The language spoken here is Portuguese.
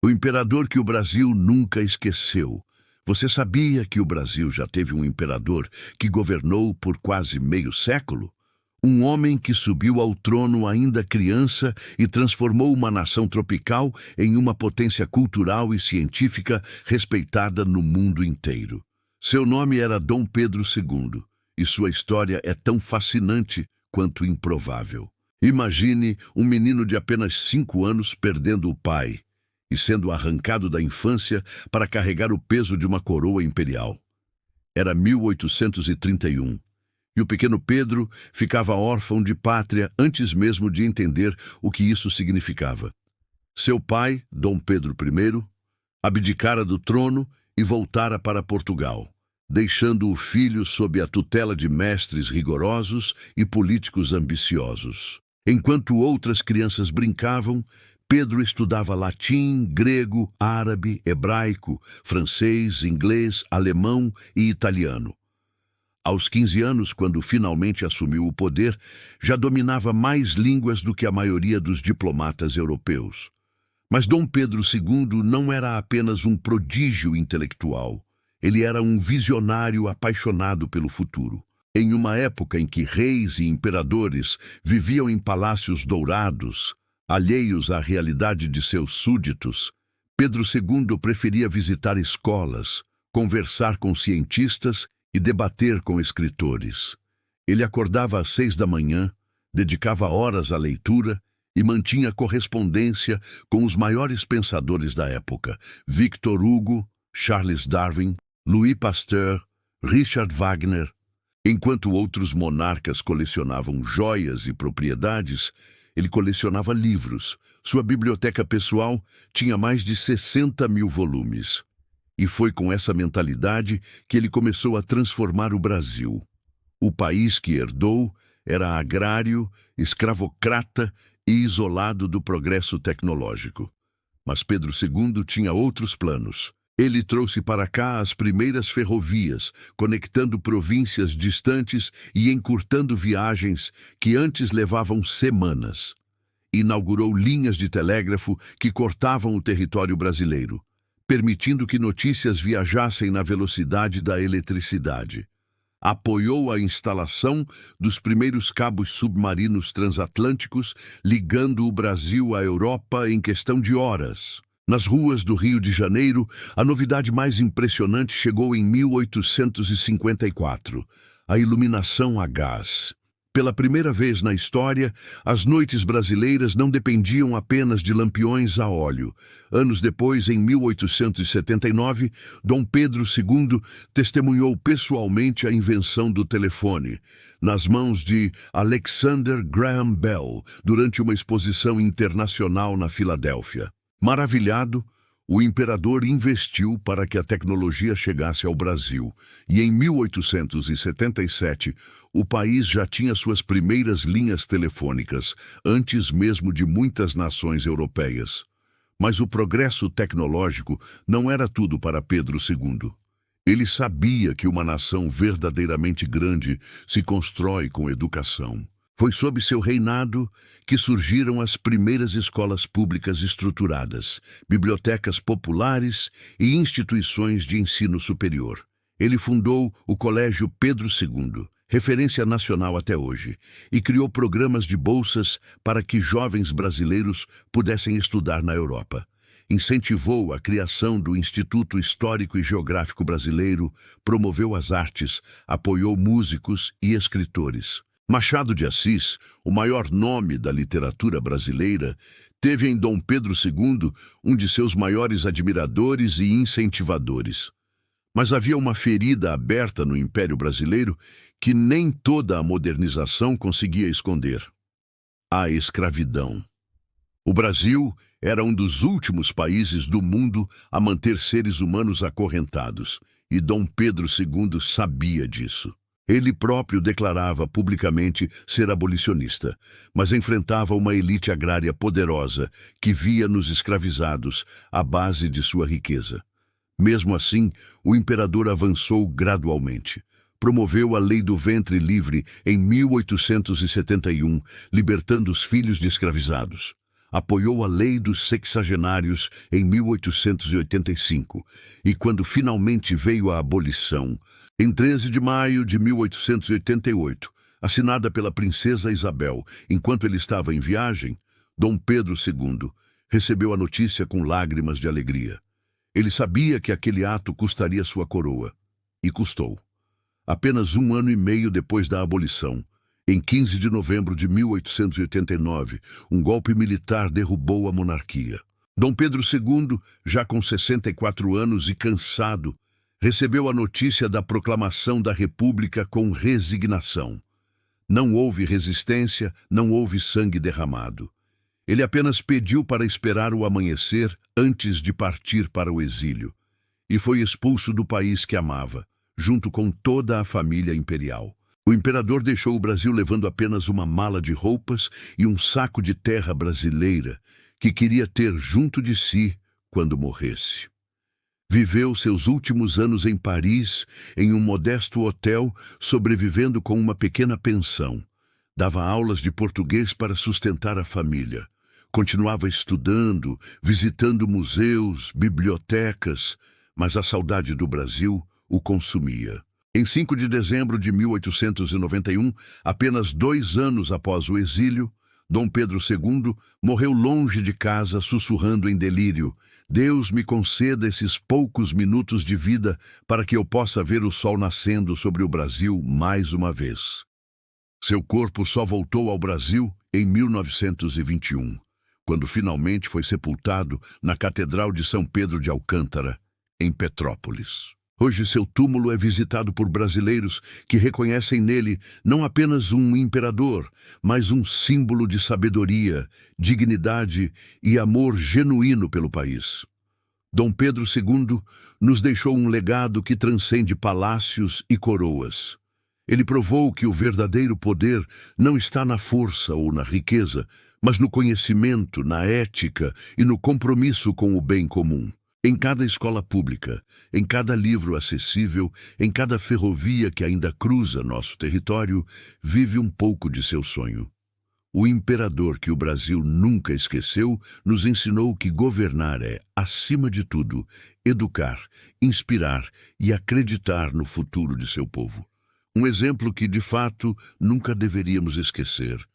O imperador que o Brasil nunca esqueceu. Você sabia que o Brasil já teve um imperador que governou por quase meio século? Um homem que subiu ao trono ainda criança e transformou uma nação tropical em uma potência cultural e científica respeitada no mundo inteiro. Seu nome era Dom Pedro II, e sua história é tão fascinante quanto improvável. Imagine um menino de apenas 5 anos perdendo o pai e sendo arrancado da infância para carregar o peso de uma coroa imperial. Era 1831. E o pequeno Pedro ficava órfão de pátria antes mesmo de entender o que isso significava. Seu pai, Dom Pedro I, abdicara do trono e voltara para Portugal, deixando o filho sob a tutela de mestres rigorosos e políticos ambiciosos. Enquanto outras crianças brincavam, Pedro estudava latim, grego, árabe, hebraico, francês, inglês, alemão e italiano. Aos 15 anos, quando finalmente assumiu o poder, já dominava mais línguas do que a maioria dos diplomatas europeus. Mas Dom Pedro II não era apenas um prodígio intelectual. Ele era um visionário apaixonado pelo futuro. Em uma época em que reis e imperadores viviam em palácios dourados, alheios à realidade de seus súditos, Pedro II preferia visitar escolas, conversar com cientistas e debater com escritores. Ele acordava às 6 da manhã, dedicava horas à leitura e mantinha correspondência com os maiores pensadores da época: Victor Hugo, Charles Darwin, Louis Pasteur, Richard Wagner. Enquanto outros monarcas colecionavam joias e propriedades, ele colecionava livros. Sua biblioteca pessoal tinha mais de 60.000 volumes. E foi com essa mentalidade que ele começou a transformar o Brasil. O país que herdou era agrário, escravocrata e isolado do progresso tecnológico. Mas Pedro II tinha outros planos. Ele trouxe para cá as primeiras ferrovias, conectando províncias distantes e encurtando viagens que antes levavam semanas. Inaugurou linhas de telégrafo que cortavam o território brasileiro, permitindo que notícias viajassem na velocidade da eletricidade. Apoiou a instalação dos primeiros cabos submarinos transatlânticos, ligando o Brasil à Europa em questão de horas. Nas ruas do Rio de Janeiro, a novidade mais impressionante chegou em 1854, a iluminação a gás. Pela primeira vez na história, as noites brasileiras não dependiam apenas de lampiões a óleo. Anos depois, em 1879, Dom Pedro II testemunhou pessoalmente a invenção do telefone, nas mãos de Alexander Graham Bell, durante uma exposição internacional na Filadélfia. Maravilhado, o imperador investiu para que a tecnologia chegasse ao Brasil, e em 1877 o país já tinha suas primeiras linhas telefônicas, antes mesmo de muitas nações europeias. Mas o progresso tecnológico não era tudo para Pedro II. Ele sabia que uma nação verdadeiramente grande se constrói com educação. Foi sob seu reinado que surgiram as primeiras escolas públicas estruturadas, bibliotecas populares e instituições de ensino superior. Ele fundou o Colégio Pedro II, referência nacional até hoje, e criou programas de bolsas para que jovens brasileiros pudessem estudar na Europa. Incentivou a criação do Instituto Histórico e Geográfico Brasileiro, promoveu as artes, apoiou músicos e escritores. Machado de Assis, o maior nome da literatura brasileira, teve em Dom Pedro II um de seus maiores admiradores e incentivadores. Mas havia uma ferida aberta no Império Brasileiro que nem toda a modernização conseguia esconder: a escravidão. O Brasil era um dos últimos países do mundo a manter seres humanos acorrentados, e Dom Pedro II sabia disso. Ele próprio declarava publicamente ser abolicionista, mas enfrentava uma elite agrária poderosa que via nos escravizados a base de sua riqueza. Mesmo assim, o imperador avançou gradualmente. Promoveu a Lei do Ventre Livre em 1871, libertando os filhos de escravizados. apoiou a Lei dos Sexagenários em 1885 e, quando finalmente veio a abolição, em 13 de maio de 1888, assinada pela princesa Isabel, enquanto ele estava em viagem, Dom Pedro II recebeu a notícia com lágrimas de alegria. Ele sabia que aquele ato custaria sua coroa, e custou. Apenas 1 ano e meio depois da abolição, em 15 de novembro de 1889, um golpe militar derrubou a monarquia. Dom Pedro II, já com 64 anos e cansado, recebeu a notícia da proclamação da República com resignação. Não houve resistência, não houve sangue derramado. Ele apenas pediu para esperar o amanhecer antes de partir para o exílio, e foi expulso do país que amava, junto com toda a família imperial. O imperador deixou o Brasil levando apenas uma mala de roupas e um saco de terra brasileira que queria ter junto de si quando morresse. Viveu seus últimos anos em Paris, em um modesto hotel, sobrevivendo com uma pequena pensão. Dava aulas de português para sustentar a família. Continuava estudando, visitando museus, bibliotecas, mas a saudade do Brasil o consumia. Em 5 de dezembro de 1891, apenas 2 anos após o exílio, Dom Pedro II morreu longe de casa, sussurrando em delírio: Deus me conceda esses poucos minutos de vida para que eu possa ver o sol nascendo sobre o Brasil mais uma vez. Seu corpo só voltou ao Brasil em 1921, quando finalmente foi sepultado na Catedral de São Pedro de Alcântara, em Petrópolis. Hoje seu túmulo é visitado por brasileiros que reconhecem nele não apenas um imperador, mas um símbolo de sabedoria, dignidade e amor genuíno pelo país. Dom Pedro II nos deixou um legado que transcende palácios e coroas. Ele provou que o verdadeiro poder não está na força ou na riqueza, mas no conhecimento, na ética e no compromisso com o bem comum. Em cada escola pública, em cada livro acessível, em cada ferrovia que ainda cruza nosso território, vive um pouco de seu sonho. O imperador que o Brasil nunca esqueceu nos ensinou que governar é, acima de tudo, educar, inspirar e acreditar no futuro de seu povo. Um exemplo que, de fato, nunca deveríamos esquecer.